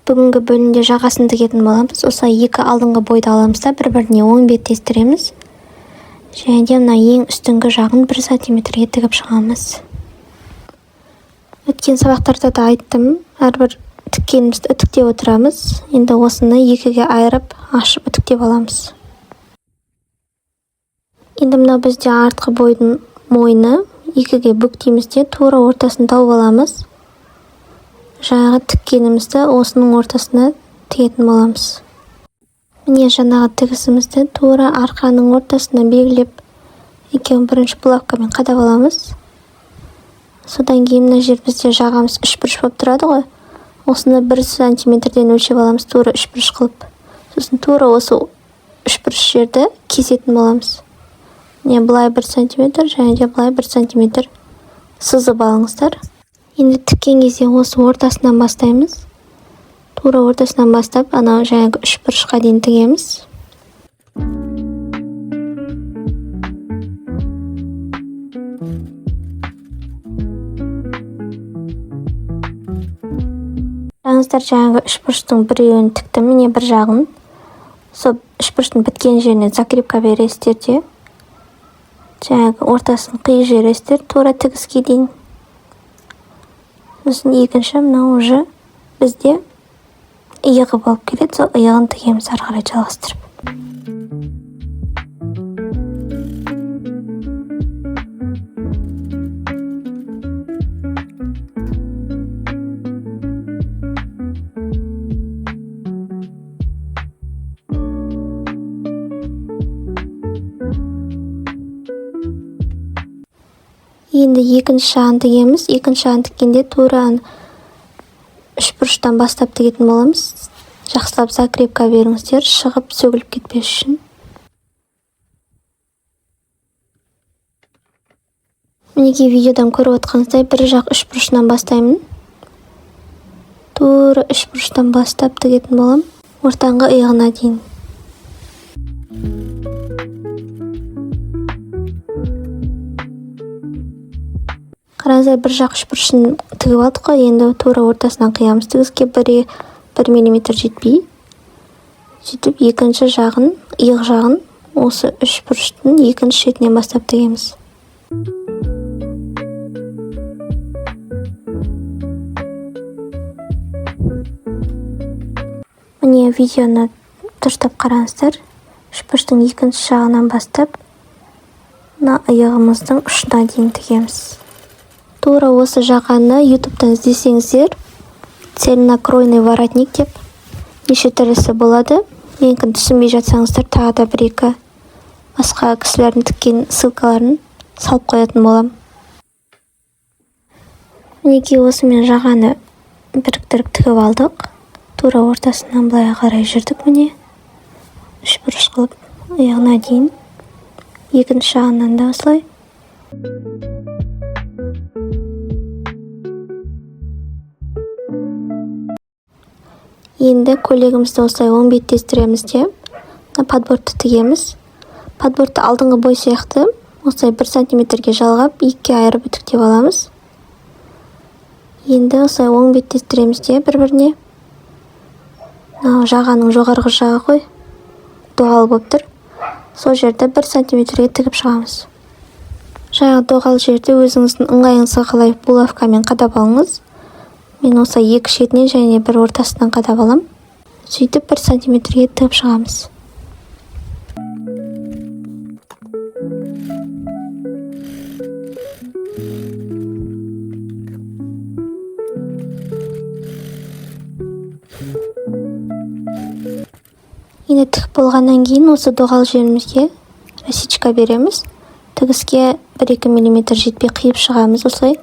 Бүгінгі бөлімде жағасын тігетін боламыз. Осылай екі алдыңғы бойды аламыз да бір-біріне оң бет тестіреміз. Және де мына ең үстіңгі жағын 1 сантиметрге тігіп шығамыз. Өткен сабақтарда да айттым, әрбір тіккенімізді үтіктеп отырамыз. Енді осыны екіге айырып, ашып үтіктеп аламыз. Енді мына бізде артқы бойдың мойны екіге бүктейміз де тура ортасын тауып аламыз. Жаңағы тіккенімізді осының ортасына тігетін боламыз. Міне жаңағы тігісімізді тура арқаның ортасына белгілеп, екеуін бірінші булавкамен қадап аламыз. Содан кейін мына жер бізде жағамыз үшбұрыш болып тұрады ғой. Осыны 1 сантиметрден өлшеп аламыз, тура үшбұрыш қылып. Сосын тура осы үшбұрыш жерді кесетін боламыз. Не былай 1 сантиметр, және де былай 1 сантиметр сызып алыңыздар. Енді тіккен кезде осы ортасынан бастаймыз. Тура ортасынан бастап, анау жаңағы үшбұрышқа дейін тігеміз. Қараңыздар, жаңағы үшбұрыштың біреуін тіктім, міне бір жағын. Сол үшбұрыштың біткен жеріне закрепка бересіздер де. Жаңағы ортасын қиып жібересіздер, тура тігіске дейін. Сосын екінші мынау уже бізде иығы болып келеді, сол иығын тігеміз ары қарай жалғастырып. Енді екінші жағын тігеміз. Екінші жағын тіккенде тура үшбұрыштан бастап тігетін боламыз. Жақсылап закрепка беріңіздер, шығып сөгіліп кетпес үшін. Мінекей видеодан көріп отқаныңыздай бір жақ үшбұрышынан бастаймын. Тура үшбұрыштан бастап тігетін болам, ортаңғы иығына дейін. Қараңыздар, бір жақ үшбұрышын тігіп алдық қой, енді тура ортасынан қиямыз. Тігіске 1 миллиметр жетпей. Сөйтіп екінші жағын, иық жағын осы үшбұрыштың екінші шетінен бастап тігеміз. Міне видеоны дұрыстап қараңыздар. Үшбұрыштың екінші жағынан бастап, мына иығымыздың ұшына дейін тігеміз. Тура осы жағаны ютубтан іздесеңіздер, цельнокройный воротник деп неше түрлісі болады. Менікін түсінбей жатсаңыздар, тағы да 1-2 басқа кісілердің тіккен ссылкаларын салып қоятын болам. Мінекей осымен жағаны біріктіріп тігіп алдық. Тура ортасынан былай қарай жүрдік міне. Үшбұрыш қылып иығына дейін. Екінші жағынан да осылай. Енді көйлегімізді осылай оң бет тестіреміз де, подбордты тігеміз. Подбордты алдыңғы бой сияқты осылай 1 сантиметрге жалғап, 2-ге айырып үтіктеп аламыз. Енді осылай оң бет тестіреміз де бір-біріне. Жағаның жоғарғы жағы ғой, доғал болып тұр. Сол жерді 1 сантиметрге тігіп шығамыз. Жаңағы доғал жерді өзіңіздің ыңғайыңызға қалай булавкамен қадап алыңыз. Мен осылай 2 шетінен және бір ортасынан қадап алам. Сөйтіп 1 сантиметрге тігіп шығамыз. Енді тігіп болғаннан кейін осы доғал жерімізге рассечка береміз. Тігіске 1-2 миллиметр жетпей қиып шығамыз осылай.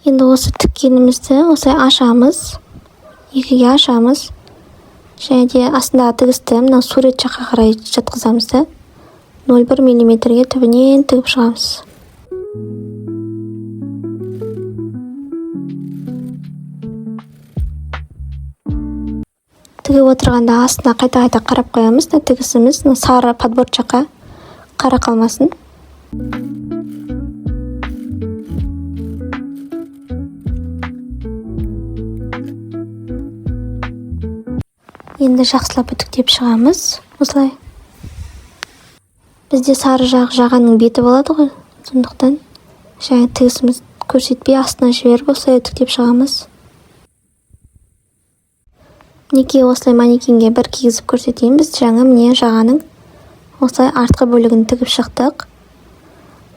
Енді осы тіккенімізді осылай ашамыз, 2-ге ашамыз. Және де астындағы тігісті мына сурет жаққа қарай жатқызамыз да, 0,1 миллиметрге түбінен тігіп шығамыз. Тігіп отырғанда астына қайта-қайта қарап қоямыз да, тігісіміз сары подборд жаққа қара қалмасын. Енді жақсылап үтіктеп шығамыз. Осылай. Бізде сары жақ жағаның беті болады ғой. Сондықтан жаңа тігісіміз көрсетпей астына жіберіп осылай үтіктеп шығамыз. Мінекей осылай манекенге бір кигізіп көрсетейін. Біз жаңа міне жағаның осылай артқы бөлігін тігіп шықтық.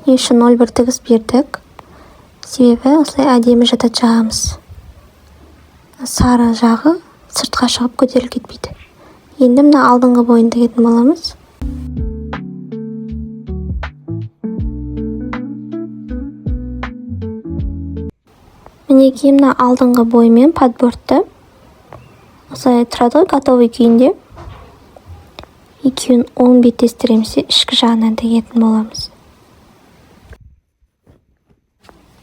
Не үшін 0,1 тігіс бердік? Себебі осылай әдемі жатады жағамыз. Сары жағы сыртқа шығып көтеріліп кетпейді. Енді мына алдыңғы бойын тігетін боламыз. Мінекей мына алдыңғы боймен подбордты осылай тұрады ғой, готовый күйінде. Екеуін 10 беттестіреміз, ішкі жағынан тігетін боламыз.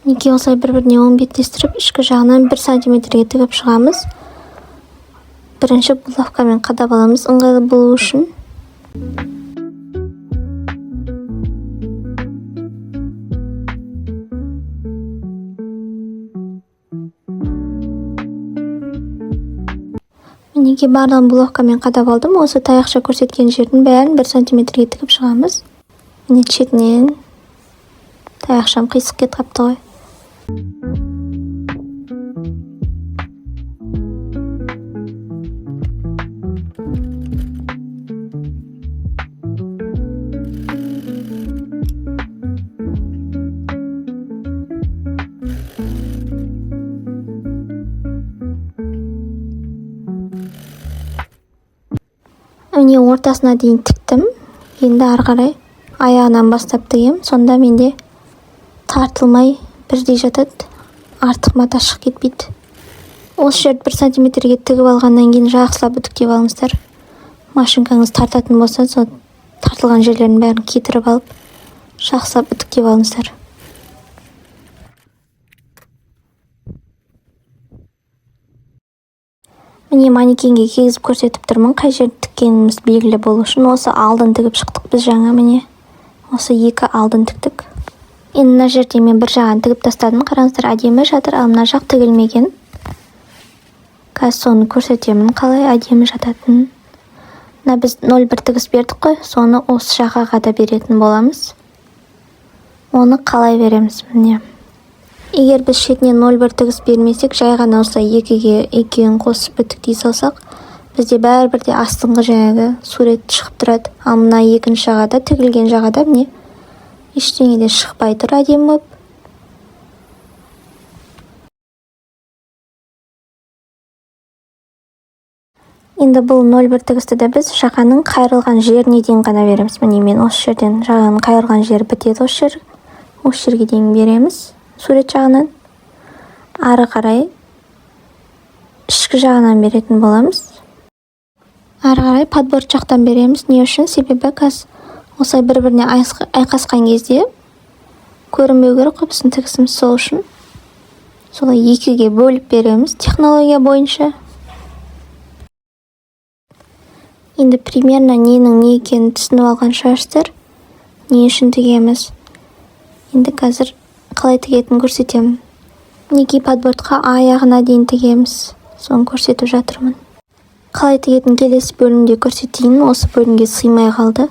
Мінекей осылай бір-біріне 10 беттестіріп, ішкі жағынан 1 сантиметрге тігіп шығамыз. Бірінші булавкамен қадап аламыз, ыңғайлы болу үшін. Мінекей барлығын булавкамен қадап алдым. Осы таяқша көрсеткен жердің бәрін 1 сантиметрге тігіп шығамыз. Міне шетінен таяқшам қисық кетіп қапты ғой. Міне ортасына дейін тіктім. Енді ары қарай аяғынан бастап тігем. Сонда менде тартылмай бірдей жатады. Артық мата шығып кетпейді. Осы жерді 1 сантиметрге тігіп алғаннан кейін жақсылап үтіктеп алыңыздар. Машинкаңыз тартатын болса, сол тартылған жерлерін бәрін кетіріп алып, жақсылап үтіктеп алыңыздар. Міне манекенге кигізіп көрсетіп тұрмын. Қай жерді тіккеніміз белгілі болу үшін осы алдын тігіп шықтық біз жаңа. Міне осы 2 алдын тіктік. Енді мына жерде мен бір жағын тігіп тастадым. Қараңыздар, әдемі жатыр, ал мына жақ тігілмеген. Қазір соны көрсетемін, қалай әдемі жататынын. Мына біз 0,1 тігіс бердік қой, соны осы жағаға да беретін боламыз. Оны қалай береміз міне. Егер біз шетінен 0,1 тігіс бермесек, жай ғана осылай 2-ге 2-ін қосып үтіктей салсақ, бізде бәрібірде астыңғы жаңағы сурет шығып тұрады. Ал мына екінші жағада, тігілген жағада міне ештеңе де шықпай тұр әдемі болып. Енді бұл 0,1 тігісті де біз жағаның қайырылған жеріне дейін ғана береміз. Міне мен осы жерден жағаның қайырылған жері бітеді, осы жерге дейін береміз. Сурет жағынан ары қарай ішкі жағынан беретін боламыз. Ары қарай подборд жақтан береміз. Не үшін? Себебі қазір осылай бір-біріне айқасқан кезде көрінбеу керек қой біздің тігісіміз, сол үшін солай 2-ге бөліп береміз технология бойынша. Енді примерно ненің не екенін түсініп алған шығарсыздар. Не үшін тігеміз? Енді қазір қалай тігетінін көрсетемін. Мінекей подбордқа аяғына дейін тігеміз. Соны көрсетіп жатырмын. Қалай тігетін келесі бөлімде көрсетейін. Осы бөлімге сыймай қалды.